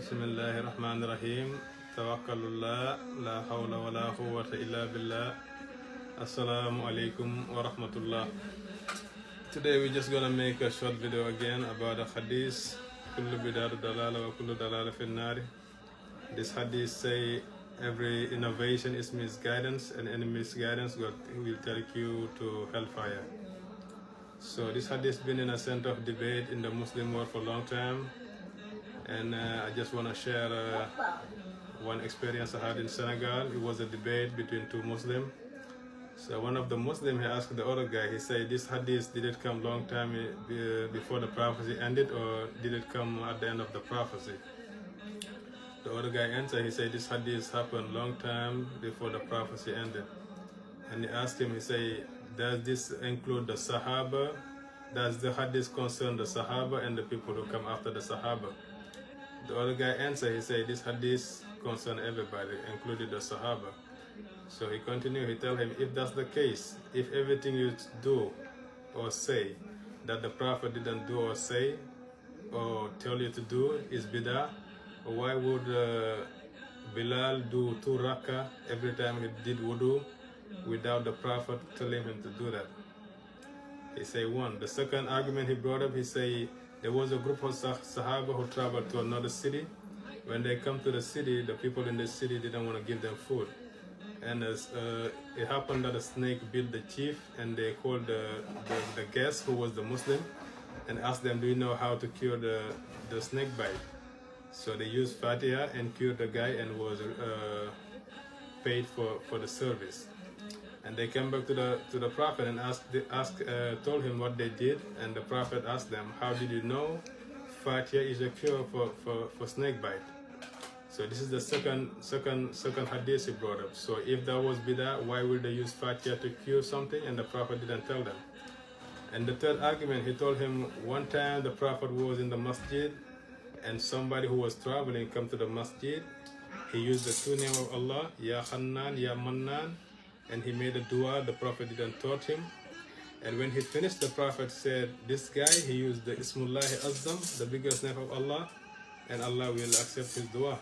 Bismillahi Rahmani Rahim. Tawakkalullah, la hawla wa la quwwata illa billah. Assalamu alaikum wa rahmatullah. Today we're just gonna make a short video again about a hadith. Kullu bid'atu dalala wa kullu dalala fin nari. This hadith say every innovation is misguidance, and any misguidance God will take you to hellfire. So this hadith has been in a center of debate in the Muslim world for a long time. And I just want to share one experience I had in Senegal. It was a debate between two Muslims. So one of the Muslims, he asked the other guy, he said, this hadith, did it come long time before the prophecy ended, or did it come at the end of the prophecy? The other guy answered, he said, this hadith happened long time before the prophecy ended. And he asked him, he said, does this include the Sahaba? Does the hadith concern the Sahaba and the people who come after the Sahaba? The other guy answered, he said, this hadith concerns everybody, including the Sahaba. So he continued, he told him, if that's the case, if everything you do or say that the Prophet didn't do or say or tell you to do is bid'ah, why would Bilal do 2 rakah every time he did wudu without the Prophet telling him to do that? He said one. The second argument he brought up, he said, there was a group of Sahaba who traveled to another city. When they come to the city, the people in the city didn't want to give them food. And it happened that a snake bit the chief, and they called the guest, who was the Muslim, and asked them, do you know how to cure the snake bite? So they used Fatiha and cured the guy and was paid for the service. And they came back to the Prophet and told him what they did, and the Prophet asked them, how did you know Fatiha is a cure for snake bite? So this is the second hadith he brought up. So if that was bid'ah, why would they use Fatiha to cure something and the Prophet didn't tell them? And the third argument, he told him one time the Prophet was in the masjid, and somebody who was traveling come to the masjid. He used the 2 names of Allah, Ya Hannan, Ya Mannan, and he made a dua. The Prophet didn't taught him. And when he finished, the Prophet said, this guy, he used the Ismullahi Azam, the biggest name of Allah, and Allah will accept his dua.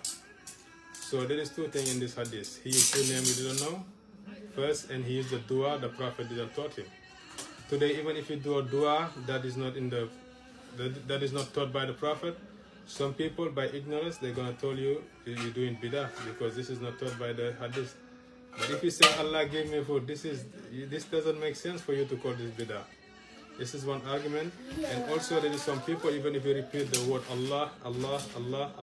So there is 2 things in this hadith. He used 2 names we didn't know first, and he used the dua the Prophet didn't taught him. Today, even if you do a dua that is not that is not taught by the Prophet, some people by ignorance they're gonna tell you you're doing bid'ah because this is not taught by the hadith. But if you say Allah gave me food, this doesn't make sense for you to call this bid'ah. This is one argument. And also there is some people, even if you repeat the word Allah, Allah, Allah,